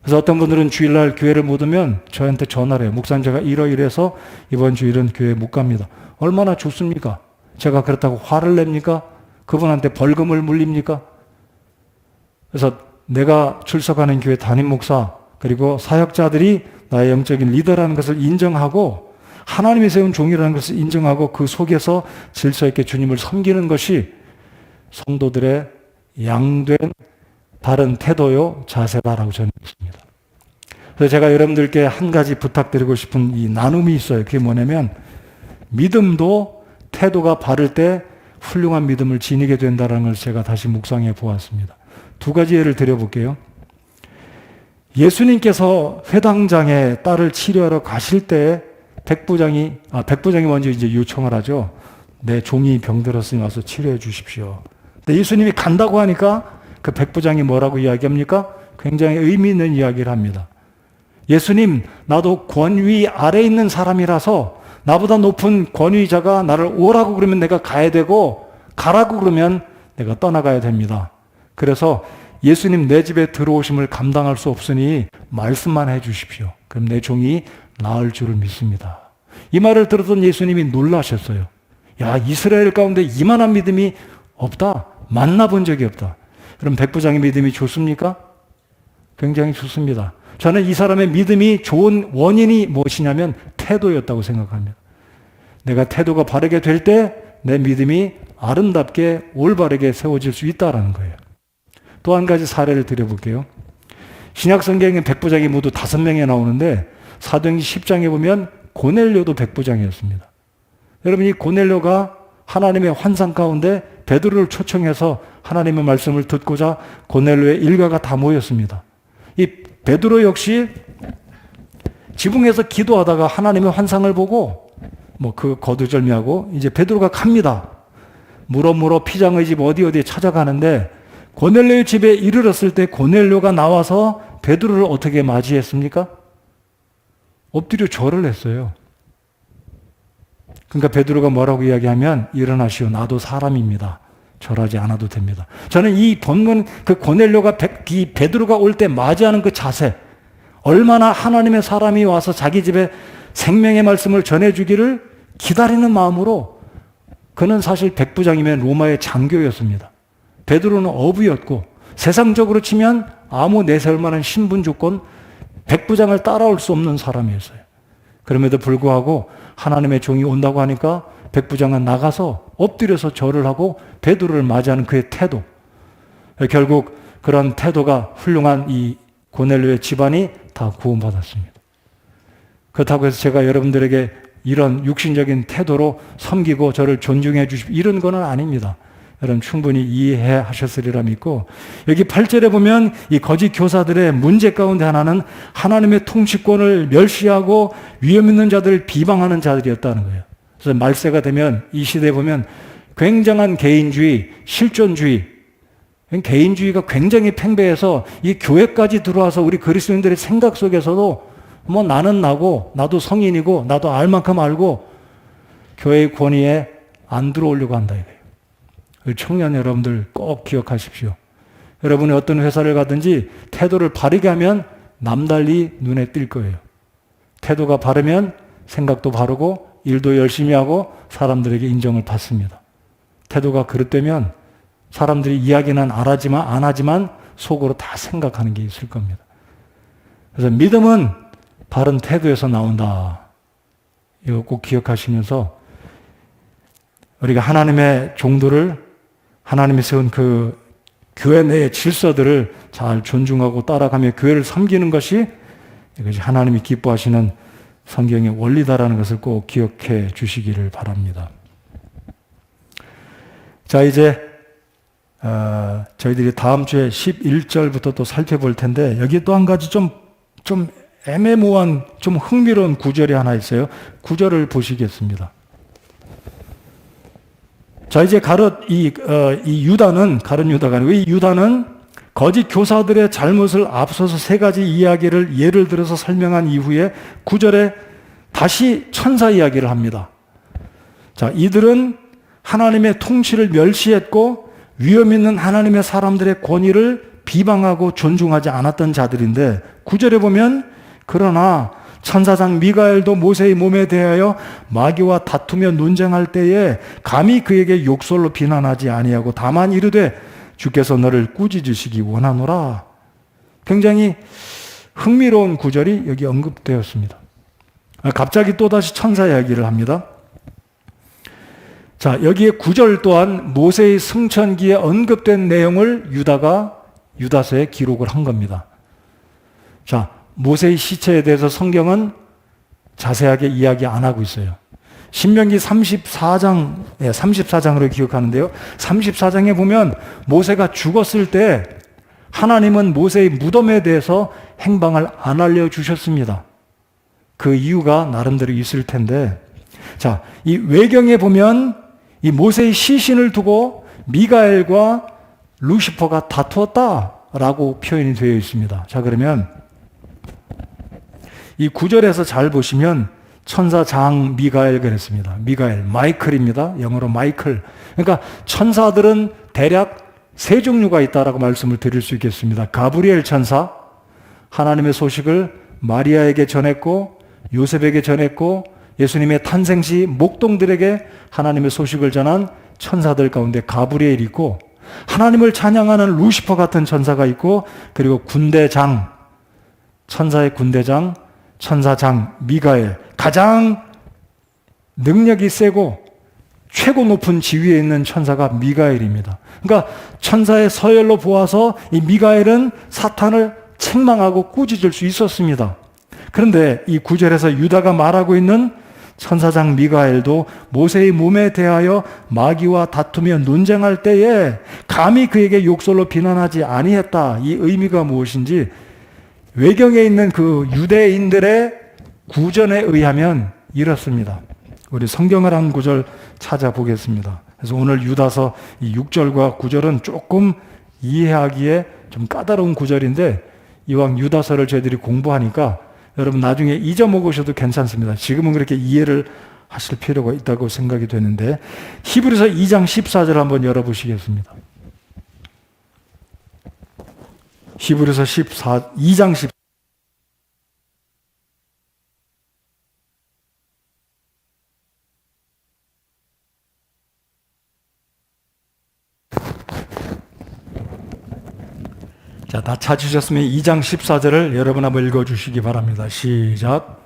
그래서 어떤 분들은 주일날 교회를 못 오면 저한테 전화를 해요. 목사님 제가 이러이러해서 이번 주일은 교회 못 갑니다. 얼마나 좋습니까? 제가 그렇다고 화를 냅니까? 그분한테 벌금을 물립니까? 그래서 내가 출석하는 교회 담임 목사 그리고 사역자들이 나의 영적인 리더라는 것을 인정하고 하나님이 세운 종이라는 것을 인정하고 그 속에서 질서 있게 주님을 섬기는 것이 성도들의 양된 바른 태도요 자세다라고 저는 믿습니다. 그래서 제가 여러분들께 한 가지 부탁드리고 싶은 이 나눔이 있어요. 그게 뭐냐면 믿음도 태도가 바를 때 훌륭한 믿음을 지니게 된다는 걸 제가 다시 묵상해 보았습니다. 두 가지 예를 드려볼게요. 예수님께서 회당장에 딸을 치료하러 가실 때 백부장이 먼저 이제 요청을 하죠. 내 종이 병들었으니 와서 치료해 주십시오. 근데 예수님이 간다고 하니까 그 백부장이 뭐라고 이야기합니까? 굉장히 의미 있는 이야기를 합니다. 예수님, 나도 권위 아래 있는 사람이라서 나보다 높은 권위자가 나를 오라고 그러면 내가 가야 되고 가라고 그러면 내가 떠나가야 됩니다. 그래서 예수님 내 집에 들어오심을 감당할 수 없으니 말씀만 해 주십시오. 그럼 내 종이 나을 줄을 믿습니다. 이 말을 들었던 예수님이 놀라셨어요. 야, 이스라엘 가운데 이만한 믿음이 없다. 만나본 적이 없다. 그럼 백부장의 믿음이 좋습니까? 굉장히 좋습니다. 저는 이 사람의 믿음이 좋은 원인이 무엇이냐면 태도였다고 생각합니다. 내가 태도가 바르게 될 때 내 믿음이 아름답게 올바르게 세워질 수 있다는 거예요. 또 한 가지 사례를 드려볼게요. 신약 성경에 백부장이 모두 5명이 나오는데 사도행전 10장에 보면 고넬료도 백부장이었습니다. 여러분 이 고넬료가 하나님의 환상 가운데 베드로를 초청해서 하나님의 말씀을 듣고자 고넬료의 일가가 다 모였습니다. 이 베드로 역시 지붕에서 기도하다가 하나님의 환상을 보고 그 거두절미하고 이제 베드로가 갑니다. 물어 피장의 집 어디에 찾아가는데 고넬료의 집에 이르렀을 때 고넬료가 나와서 베드로를 어떻게 맞이했습니까? 엎드려 절을 했어요. 그러니까 베드로가 뭐라고 이야기하면 일어나시오. 나도 사람입니다. 절하지 않아도 됩니다. 저는 이 본문 그 고넬료가 베드로가 올 때 맞이하는 그 자세 얼마나 하나님의 사람이 와서 자기 집에 생명의 말씀을 전해주기를 기다리는 마음으로 그는 사실 백부장이면 로마의 장교였습니다. 베드로는 어부였고 세상적으로 치면 아무 내세울 만한 신분 조건 백부장을 따라올 수 없는 사람이었어요. 그럼에도 불구하고 하나님의 종이 온다고 하니까 백부장은 나가서 엎드려서 절을 하고 베드로를 맞이하는 그의 태도. 결국 그런 태도가 훌륭한 이 고넬료의 집안이 다 구원받았습니다. 그렇다고 해서 제가 여러분들에게 이런 육신적인 태도로 섬기고 저를 존중해 주십시오. 이런 거는 아닙니다. 여러분 충분히 이해하셨으리라 믿고 여기 8절에 보면 이 거짓 교사들의 문제 가운데 하나는 하나님의 통치권을 멸시하고 위험 있는 자들을 비방하는 자들이었다는 거예요. 그래서 말세가 되면 이 시대에 보면 굉장한 개인주의, 실존주의, 개인주의가 굉장히 팽배해서 이 교회까지 들어와서 우리 그리스도인들의 생각 속에서도 나는 나고 나도 성인이고 나도 알 만큼 알고 교회의 권위에 안 들어오려고 한다 이거예요. 청년 여러분들 꼭 기억하십시오. 여러분이 어떤 회사를 가든지 태도를 바르게 하면 남달리 눈에 띌 거예요. 태도가 바르면 생각도 바르고 일도 열심히 하고 사람들에게 인정을 받습니다. 태도가 그릇되면 사람들이 이야기는 안 하지만 속으로 다 생각하는 게 있을 겁니다. 그래서 믿음은 바른 태도에서 나온다. 이거 꼭 기억하시면서 우리가 하나님의 종들을, 하나님이 세운 그 교회 내의 질서들을 잘 존중하고 따라가며 교회를 섬기는 것이 이것이 하나님이 기뻐하시는 성경의 원리다라는 것을 꼭 기억해 주시기를 바랍니다. 자, 이제 저희들이 다음 주에 11절부터 또 살펴볼 텐데, 여기 또 한 가지 좀 애매모호한, 좀 흥미로운 구절이 하나 있어요. 구절을 보시겠습니다. 자, 이제 이 유다는, 가룟 유다가 아니고, 이 유다는 거짓 교사들의 잘못을 앞서서 세 가지 이야기를 예를 들어서 설명한 이후에 9절에 다시 천사 이야기를 합니다. 자, 이들은 하나님의 통치를 멸시했고 위험 있는 하나님의 사람들의 권위를 비방하고 존중하지 않았던 자들인데, 9절에 보면 그러나 천사장 미가엘도 모세의 몸에 대하여 마귀와 다투며 논쟁할 때에 감히 그에게 욕설로 비난하지 아니하고 다만 이르되 주께서 너를 꾸짖으시기 원하노라. 굉장히 흥미로운 구절이 여기 언급되었습니다. 갑자기 또다시 천사 이야기를 합니다. 자, 여기에 9절 또한 모세의 승천기에 언급된 내용을 유다서에 기록을 한 겁니다. 자, 모세의 시체에 대해서 성경은 자세하게 이야기 안 하고 있어요. 신명기 34장으로 기억하는데요. 34장에 보면 모세가 죽었을 때 하나님은 모세의 무덤에 대해서 행방을 안 알려주셨습니다. 그 이유가 나름대로 있을 텐데, 자, 이 외경에 보면 이 모세의 시신을 두고 미가엘과 루시퍼가 다투었다라고 표현이 되어 있습니다. 자, 그러면 이 9절에서 잘 보시면 천사장 미가엘 그랬습니다. 미가엘, 마이클입니다. 영어로 마이클. 그러니까 천사들은 대략 세 종류가 있다라고 말씀을 드릴 수 있겠습니다. 가브리엘 천사, 하나님의 소식을 마리아에게 전했고 요셉에게 전했고 예수님의 탄생시 목동들에게 하나님의 소식을 전한 천사들 가운데 가브리엘이 있고, 하나님을 찬양하는 루시퍼 같은 천사가 있고, 그리고 군대장, 천사의 군대장, 천사장 미가엘, 가장 능력이 세고 최고 높은 지위에 있는 천사가 미가엘입니다. 그러니까 천사의 서열로 보아서 이 미가엘은 사탄을 책망하고 꾸짖을 수 있었습니다. 그런데 이 9절에서 유다가 말하고 있는 천사장 미가엘도 모세의 몸에 대하여 마귀와 다투며 논쟁할 때에 감히 그에게 욕설로 비난하지 아니했다. 이 의미가 무엇인지 외경에 있는 그 유대인들의 구전에 의하면 이렇습니다. 우리 성경을 한 구절 찾아보겠습니다. 그래서 오늘 유다서 이 6절과 9절은 조금 이해하기에 좀 까다로운 구절인데, 이왕 유다서를 저희들이 공부하니까 여러분 나중에 잊어먹으셔도 괜찮습니다. 지금은 그렇게 이해를 하실 필요가 있다고 생각이 되는데, 히브리서 2장 14절 한번 열어보시겠습니다. 히브리서 2장 14절. 자, 다 찾으셨으면 2장 14절을 여러분 한번 읽어주시기 바랍니다. 시작.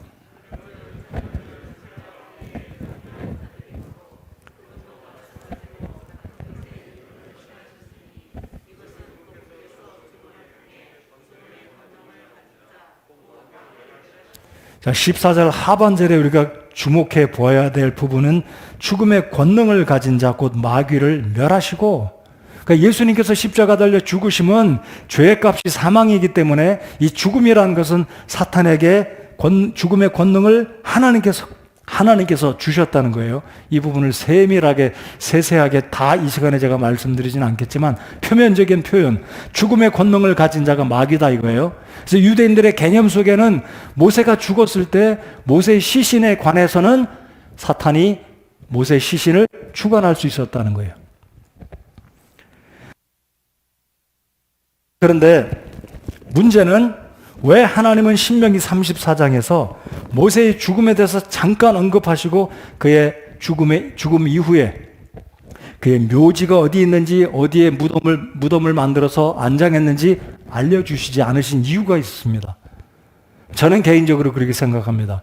자, 14절 하반절에 우리가 주목해 보아야 될 부분은 죽음의 권능을 가진 자, 곧 마귀를 멸하시고, 그러니까 예수님께서 십자가 달려 죽으심은 죄의 값이 사망이기 때문에 이 죽음이라는 것은 사탄에게 죽음의 권능을 하나님께서 주셨다는 거예요. 이 부분을 세밀하게 세세하게 다 이 시간에 제가 말씀드리지는 않겠지만, 표면적인 표현, 죽음의 권능을 가진 자가 마귀다 이거예요. 그래서 유대인들의 개념 속에는 모세가 죽었을 때 모세의 시신에 관해서는 사탄이 모세의 시신을 주관할 수 있었다는 거예요. 그런데 문제는 왜 하나님은 신명기 34장에서 모세의 죽음에 대해서 잠깐 언급하시고 그의 죽음 이후에 그의 묘지가 어디 있는지, 어디에 무덤을 만들어서 안장했는지 알려주시지 않으신 이유가 있습니다. 저는 개인적으로 그렇게 생각합니다.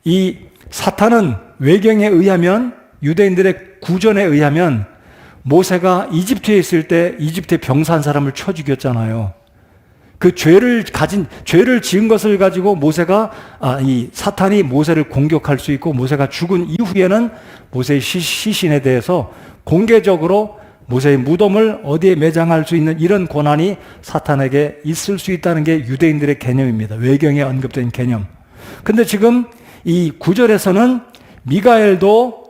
이 사탄은 외경에 의하면, 유대인들의 구전에 의하면 모세가 이집트에 있을 때 이집트에 병사한 사람을 쳐 죽였잖아요. 그 죄를 지은 것을 가지고 이 사탄이 모세를 공격할 수 있고, 모세가 죽은 이후에는 모세의 시신에 대해서 공개적으로 모세의 무덤을 어디에 매장할 수 있는 이런 권한이 사탄에게 있을 수 있다는 게 유대인들의 개념입니다. 외경에 언급된 개념. 근데 지금 이 9절에서는 미가엘도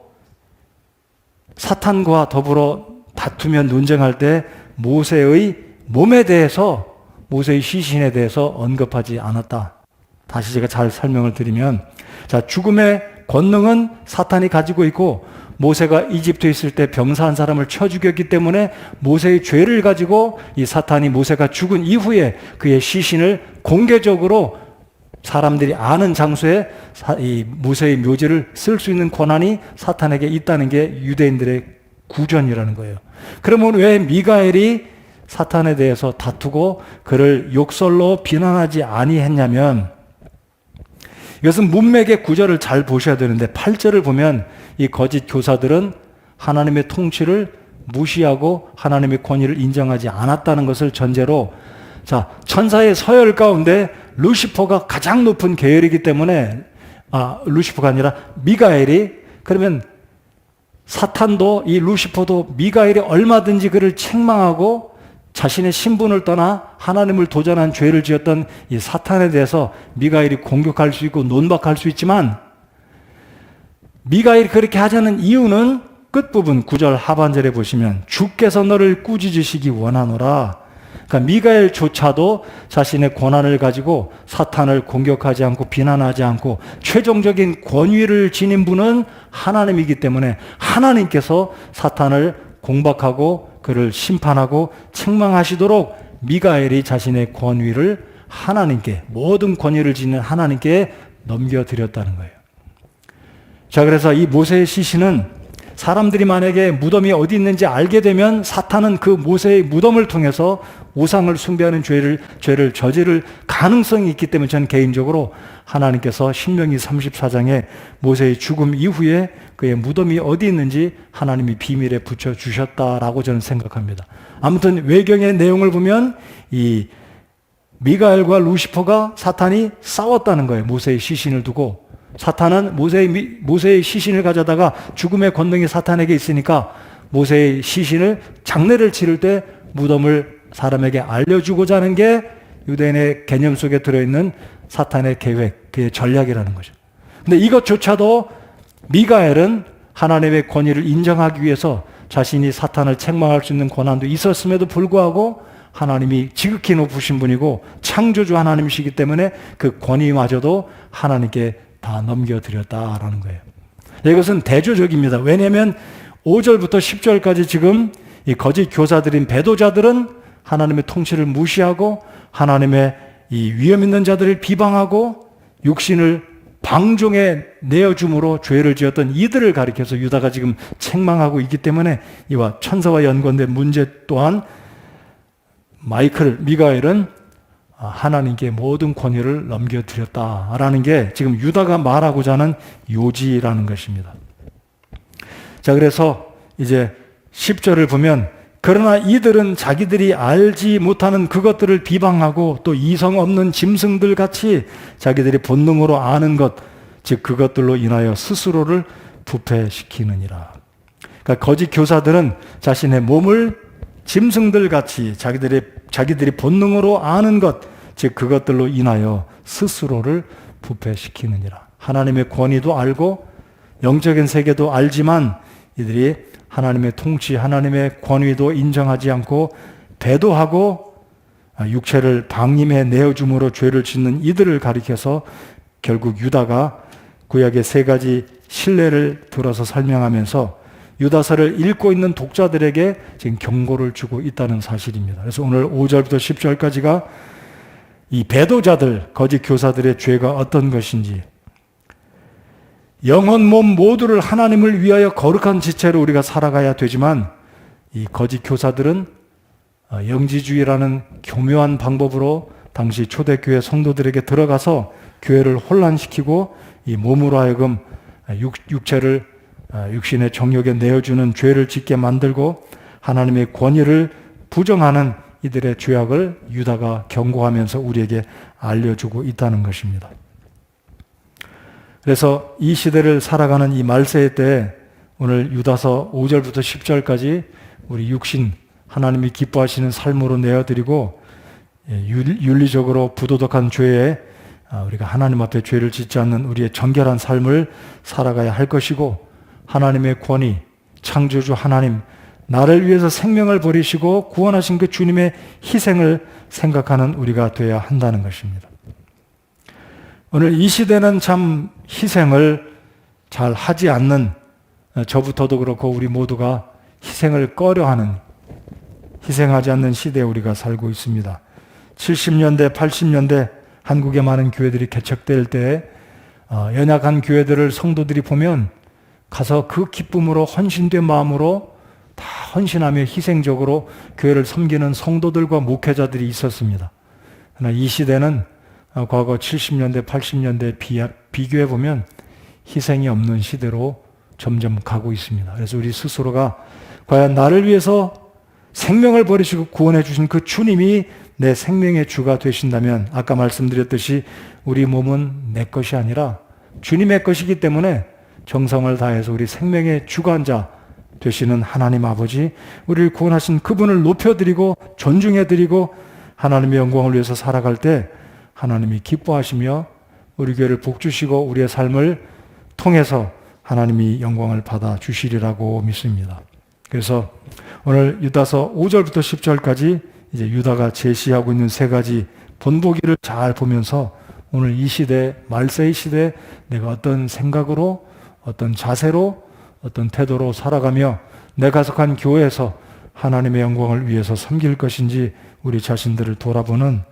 사탄과 더불어 다투며 논쟁할 때 모세의 몸에 대해서, 모세의 시신에 대해서 언급하지 않았다. 다시 제가 잘 설명을 드리면, 죽음의 권능은 사탄이 가지고 있고, 모세가 이집트에 있을 때 병사한 사람을 쳐 죽였기 때문에 모세의 죄를 가지고 이 사탄이 모세가 죽은 이후에 그의 시신을 공개적으로 사람들이 아는 장소에 이 모세의 묘지를 쓸 수 있는 권한이 사탄에게 있다는 게 유대인들의 구전이라는 거예요. 그러면 왜 미가엘이 사탄에 대해서 다투고 그를 욕설로 비난하지 아니했냐면, 이것은 문맥의 구절을 잘 보셔야 되는데 8절을 보면 이 거짓 교사들은 하나님의 통치를 무시하고 하나님의 권위를 인정하지 않았다는 것을 전제로, 천사의 서열 가운데 루시퍼가 가장 높은 계열이기 때문에, 루시퍼가 아니라 미가엘이, 그러면 사탄도 이 루시퍼도 미가엘이 얼마든지 그를 책망하고 자신의 신분을 떠나 하나님을 도전한 죄를 지었던 이 사탄에 대해서 미가엘이 공격할 수 있고 논박할 수 있지만, 미가엘이 그렇게 하자는 이유는 끝부분 9절 하반절에 보시면 주께서 너를 꾸짖으시기 원하노라. 그러니까 미가엘조차도 자신의 권한을 가지고 사탄을 공격하지 않고 비난하지 않고 최종적인 권위를 지닌 분은 하나님이기 때문에 하나님께서 사탄을 공박하고 그를 심판하고 책망하시도록 미가엘이 자신의 권위를 하나님께, 모든 권위를 지닌 하나님께 넘겨드렸다는 거예요. 그래서 이 모세의 시신은 사람들이 만약에 무덤이 어디 있는지 알게 되면 사탄은 그 모세의 무덤을 통해서 우상을 숭배하는 죄를 저지를 가능성이 있기 때문에 저는 개인적으로 하나님께서 신명기 34장에 모세의 죽음 이후에 그의 무덤이 어디 있는지 하나님이 비밀에 붙여주셨다라고 저는 생각합니다. 아무튼 외경의 내용을 보면 이 미가엘과 루시퍼가 사탄이 싸웠다는 거예요. 모세의 시신을 두고. 사탄은 모세의 시신을 가져다가 죽음의 권능이 사탄에게 있으니까 모세의 시신을 장례를 치를 때 무덤을 사람에게 알려주고자 하는 게 유대인의 개념 속에 들어있는 사탄의 계획, 그의 전략이라는 거죠. 근데 이것조차도 미가엘은 하나님의 권위를 인정하기 위해서 자신이 사탄을 책망할 수 있는 권한도 있었음에도 불구하고 하나님이 지극히 높으신 분이고 창조주 하나님이시기 때문에 그 권위마저도 하나님께 다 넘겨드렸다라는 거예요. 이것은 대조적입니다. 왜냐하면 5절부터 10절까지 지금 이 거짓 교사들인 배도자들은 하나님의 통치를 무시하고 하나님의 이 위험 있는 자들을 비방하고 육신을 방종에 내어줌으로 죄를 지었던 이들을 가리켜서 유다가 지금 책망하고 있기 때문에 이와 천사와 연관된 문제 또한 미가엘은 하나님께 모든 권위를 넘겨드렸다라는 게 지금 유다가 말하고자 하는 요지라는 것입니다. 그래서 이제 10절을 보면, 그러나 이들은 자기들이 알지 못하는 그것들을 비방하고 또 이성 없는 짐승들 같이 자기들이 본능으로 아는 것, 즉 그것들로 인하여 스스로를 부패시키느니라. 그러니까 거짓 교사들은 자신의 몸을 짐승들 같이 자기들이 본능으로 아는 것, 즉 그것들로 인하여 스스로를 부패시키느니라. 하나님의 권위도 알고 영적인 세계도 알지만 이들이 하나님의 통치, 하나님의 권위도 인정하지 않고 배도하고 육체를 방임해 내어줌으로 죄를 짓는 이들을 가리켜서 결국 유다가 구약의 세 가지 신뢰를 들어서 설명하면서 유다서를 읽고 있는 독자들에게 지금 경고를 주고 있다는 사실입니다. 그래서 오늘 5절부터 10절까지가 이 배도자들, 거짓 교사들의 죄가 어떤 것인지, 영혼 몸 모두를 하나님을 위하여 거룩한 지체로 우리가 살아가야 되지만 이 거짓 교사들은 영지주의라는 교묘한 방법으로 당시 초대교회 성도들에게 들어가서 교회를 혼란시키고 이 몸으로 하여금 육체를 육신의 정욕에 내어주는 죄를 짓게 만들고 하나님의 권위를 부정하는 이들의 죄악을 유다가 경고하면서 우리에게 알려주고 있다는 것입니다. 그래서 이 시대를 살아가는 이 말세의 때에 오늘 유다서 5절부터 10절까지 우리 육신 하나님이 기뻐하시는 삶으로 내어드리고 윤리적으로 부도덕한 죄에 우리가 하나님 앞에 죄를 짓지 않는 우리의 정결한 삶을 살아가야 할 것이고 하나님의 권위, 창조주 하나님, 나를 위해서 생명을 버리시고 구원하신 그 주님의 희생을 생각하는 우리가 되어야 한다는 것입니다. 오늘 이 시대는 참 희생을 잘 하지 않는, 저부터도 그렇고 우리 모두가 희생을 꺼려하는, 희생하지 않는 시대에 우리가 살고 있습니다. 70년대, 80년대 한국의 많은 교회들이 개척될 때 연약한 교회들을 성도들이 보면 가서 그 기쁨으로 헌신된 마음으로 다 헌신하며 희생적으로 교회를 섬기는 성도들과 목회자들이 있었습니다. 그러나 이 시대는 과거 70년대, 80년대 비교해 보면 희생이 없는 시대로 점점 가고 있습니다. 그래서 우리 스스로가 과연 나를 위해서 생명을 버리시고 구원해 주신 그 주님이 내 생명의 주가 되신다면 아까 말씀드렸듯이 우리 몸은 내 것이 아니라 주님의 것이기 때문에 정성을 다해서 우리 생명의 주관자 되시는 하나님 아버지, 우리를 구원하신 그분을 높여드리고 존중해드리고 하나님의 영광을 위해서 살아갈 때 하나님이 기뻐하시며 우리 교회를 복주시고 우리의 삶을 통해서 하나님이 영광을 받아 주시리라고 믿습니다. 그래서 오늘 유다서 5절부터 10절까지 이제 유다가 제시하고 있는 세 가지 본보기를 잘 보면서 오늘 이 시대, 말세의 시대 내가 어떤 생각으로, 어떤 자세로, 어떤 태도로 살아가며 내가 속한 교회에서 하나님의 영광을 위해서 섬길 것인지 우리 자신들을 돌아보는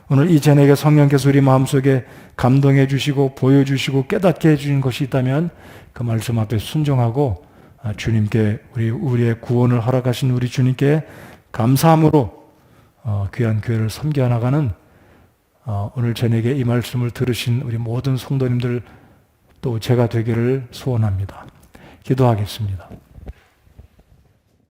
오늘 이 저녁에 성령께서 우리 마음속에 감동해 주시고 보여주시고 깨닫게 해주신 것이 있다면 그 말씀 앞에 순종하고 주님께 우리의 구원을 허락하신 우리 주님께 감사함으로 귀한 교회를 섬겨 나가는 오늘 저녁에 이 말씀을 들으신 우리 모든 성도님들 또 제가 되기를 소원합니다. 기도하겠습니다.